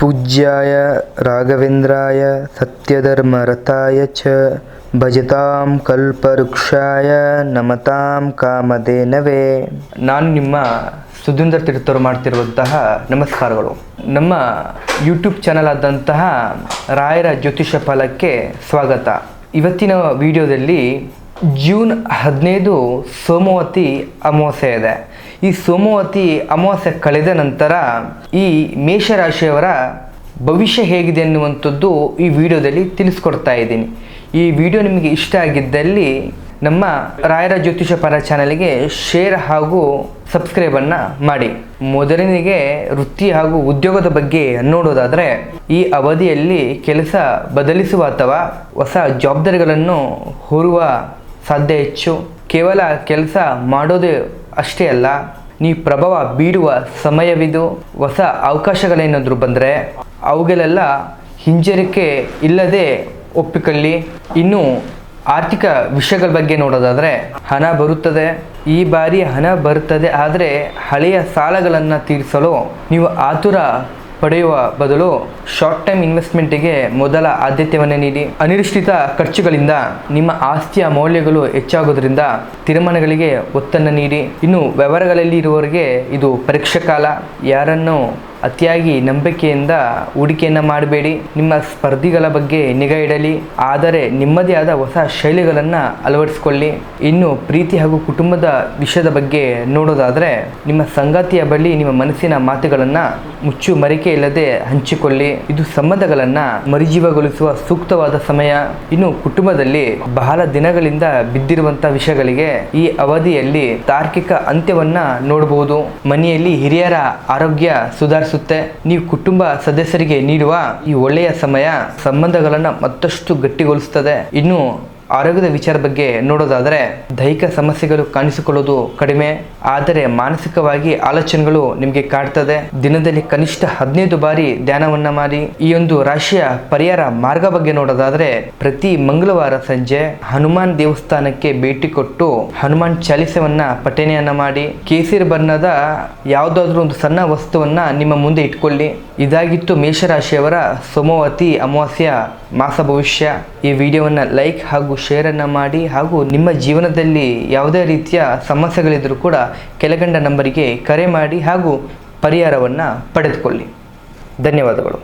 पूज्याय राघवेन्द्राय सत्यधर्मरताय च ಭಜತಾಂ ಕಲ್ಪವೃಕ್ಷಾಯ ನಮತಾಂ ಕಾಮಧೇನವೇ. ನಾನು ನಿಮ್ಮ ಸುಧೀಂದ್ರ ತೀರ್ಥರು ಮಾಡ್ತಿರುವಂತಹ ನಮಸ್ಕಾರಗಳು. ನಮ್ಮ ಯೂಟ್ಯೂಬ್ ಚಾನಲ್ ಆದಂತಹ ರಾಯರ ಜ್ಯೋತಿಷ ಫಲಕ್ಕೆ ಸ್ವಾಗತ. ಇವತ್ತಿನ ವಿಡಿಯೋದಲ್ಲಿ ಜೂನ್ 15 ಸೋಮವತಿ ಅಮಾವಾಸ್ಯೆ ಇದೆ. ಈ ಸೋಮವತಿ ಅಮಾವಾಸ್ಯೆ ಕಳೆದ ನಂತರ ಈ ಮೇಷರಾಶಿಯವರ ಭವಿಷ್ಯ ಹೇಗಿದೆ ಅನ್ನುವಂಥದ್ದು ಈ ವಿಡಿಯೋದಲ್ಲಿ ತಿಳಿಸ್ಕೊಡ್ತಾ ಇದ್ದೀನಿ. ಈ ವಿಡಿಯೋ ನಿಮಗೆ ಇಷ್ಟ ಆಗಿದ್ದಲ್ಲಿ ನಮ್ಮ ರಾಯರ ಜ್ಯೋತಿಷ ಫಲ ಚಾನಲ್ಗೆ ಶೇರ್ ಹಾಗೂ ಸಬ್ಸ್ಕ್ರೈಬನ್ನು ಮಾಡಿ. ಮೊದಲನಿಗೆ ವೃತ್ತಿ ಹಾಗೂ ಉದ್ಯೋಗದ ಬಗ್ಗೆ ನೋಡೋದಾದರೆ ಈ ಅವಧಿಯಲ್ಲಿ ಕೆಲಸ ಬದಲಿಸುವ ಅಥವಾ ಹೊಸ ಜವಾಬ್ದಾರಿಗಳನ್ನು ಹೊರುವ ಸಾಧ್ಯ ಹೆಚ್ಚು. ಕೇವಲ ಕೆಲಸ ಮಾಡೋದು ಅಷ್ಟೇ ಅಲ್ಲ, ನೀವು ಪ್ರಭಾವ ಬೀರುವ ಸಮಯವಿದು. ಹೊಸ ಅವಕಾಶಗಳೇನಾದರೂ ಬಂದರೆ ಅವುಗಳೆಲ್ಲ ಹಿಂಜರಿಕೆ ಇಲ್ಲದೆ ಒಪ್ಪಿಕೊಳ್ಳಿ. ಇನ್ನು ಆರ್ಥಿಕ ವಿಷಯಗಳ ಬಗ್ಗೆ ನೋಡೋದಾದರೆ ಹಣ ಬರುತ್ತದೆ. ಈ ಬಾರಿ ಹಣ ಬರುತ್ತದೆ, ಆದರೆ ಹಳೆಯ ಸಾಲಗಳನ್ನು ತೀರಿಸಲು ನೀವು ಆತುರ ಪಡೆಯುವ ಬದಲು ಶಾರ್ಟ್ ಟೈಮ್ ಇನ್ವೆಸ್ಟ್ಮೆಂಟಿಗೆ ಮೊದಲ ಆದ್ಯತೆಯನ್ನು ನೀಡಿ. ಅನಿರೀಕ್ಷಿತ ಖರ್ಚುಗಳಿಂದ ನಿಮ್ಮ ಆಸ್ತಿಯ ಮೌಲ್ಯಗಳು ಹೆಚ್ಚಾಗೋದ್ರಿಂದ ತೀರ್ಮಾನಗಳಿಗೆ ಒತ್ತನ್ನು ನೀಡಿ. ಇನ್ನು ವ್ಯವಹಾರಗಳಲ್ಲಿ ಇರುವವರಿಗೆ ಇದು ಪರೀಕ್ಷಾ ಕಾಲ. ಯಾರನ್ನು ಅತಿಯಾಗಿ ನಂಬಿಕೆಯಿಂದ ಹೂಡಿಕೆಯನ್ನು ಮಾಡಬೇಡಿ. ನಿಮ್ಮ ಸ್ಪರ್ಧಿಗಳ ಬಗ್ಗೆ ನಿಗಾ ಇಡಲಿ, ಆದರೆ ನಿಮ್ಮದೇ ಆದ ಹೊಸ ಶೈಲಿಗಳನ್ನು ಅಳವಡಿಸಿಕೊಳ್ಳಿ. ಇನ್ನು ಪ್ರೀತಿ ಹಾಗೂ ಕುಟುಂಬದ ವಿಷಯದ ಬಗ್ಗೆ ನೋಡೋದಾದರೆ ನಿಮ್ಮ ಸಂಗಾತಿಯ ಬಳಿ ನಿಮ್ಮ ಮನಸ್ಸಿನ ಮಾತುಗಳನ್ನು ಮುಚ್ಚು ಮರಿಕೆ ಇಲ್ಲದೆ ಹಂಚಿಕೊಳ್ಳಿ. ಇದು ಸಂಬಂಧಗಳನ್ನು ಮರುಜೀವಗೊಳಿಸುವ ಸೂಕ್ತವಾದ ಸಮಯ. ಇನ್ನು ಕುಟುಂಬದಲ್ಲಿ ಬಹಳ ದಿನಗಳಿಂದ ಬಿದ್ದಿರುವಂತಹ ವಿಷಯಗಳಿಗೆ ಈ ಅವಧಿಯಲ್ಲಿ ತಾರ್ಕಿಕ ಅಂತ್ಯವನ್ನು ನೋಡಬಹುದು. ಮನೆಯಲ್ಲಿ ಹಿರಿಯರ ಆರೋಗ್ಯ ಸುಧಾರಿಸುತ್ತೆ. ನೀವು ಕುಟುಂಬ ಸದಸ್ಯರಿಗೆ ನೀಡುವ ಈ ಒಳ್ಳೆಯ ಸಮಯ ಸಂಬಂಧಗಳನ್ನು ಮತ್ತಷ್ಟು ಗಟ್ಟಿಗೊಳಿಸುತ್ತದೆ. ಇನ್ನು ಆರೋಗ್ಯದ ವಿಚಾರ ಬಗ್ಗೆ ನೋಡೋದಾದರೆ ದೈಹಿಕ ಸಮಸ್ಯೆಗಳು ಕಾಣಿಸಿಕೊಳ್ಳೋದು ಕಡಿಮೆ, ಆದರೆ ಮಾನಸಿಕವಾಗಿ ಆಲೋಚನೆಗಳು ನಿಮಗೆ ಕಾಡ್ತದೆ. ದಿನದಲ್ಲಿ ಕನಿಷ್ಠ 15 ಬಾರಿ ಧ್ಯಾನವನ್ನ ಮಾಡಿ. ಈ ಒಂದು ರಾಶಿಯ ಪರಿಹಾರ ಮಾರ್ಗ ಬಗ್ಗೆ ನೋಡೋದಾದರೆ ಪ್ರತಿ ಮಂಗಳವಾರ ಸಂಜೆ ಹನುಮಾನ್ ದೇವಸ್ಥಾನಕ್ಕೆ ಭೇಟಿ ಕೊಟ್ಟು ಹನುಮಾನ್ ಚಾಲಿಸವನ್ನ ಪಠಣೆಯನ್ನ ಮಾಡಿ. ಕೇಸರಿ ಬಣ್ಣದ ಯಾವುದಾದ್ರೂ ಒಂದು ಸಣ್ಣ ವಸ್ತುವನ್ನ ನಿಮ್ಮ ಮುಂದೆ ಇಟ್ಕೊಳ್ಳಿ. ಇದಾಗಿತ್ತು ಮೇಷರಾಶಿಯವರ ಸೋಮವತಿ ಅಮಾವಾಸ್ಯ ಮಾಸ ಭವಿಷ್ಯ. ಈ ವಿಡಿಯೋವನ್ನು ಲೈಕ್ ಹಾಗೂ ಶೇರನ್ನು ಮಾಡಿ, ಹಾಗೂ ನಿಮ್ಮ ಜೀವನದಲ್ಲಿ ಯಾವುದೇ ರೀತಿಯ ಸಮಸ್ಯೆಗಳಿದ್ರೂ ಕೂಡ ಕೆಳಗಂಡ ನಂಬರಿಗೆ ಕರೆ ಮಾಡಿ ಹಾಗೂ ಪರಿಹಾರವನ್ನು ಪಡೆದುಕೊಳ್ಳಿ. ಧನ್ಯವಾದಗಳು.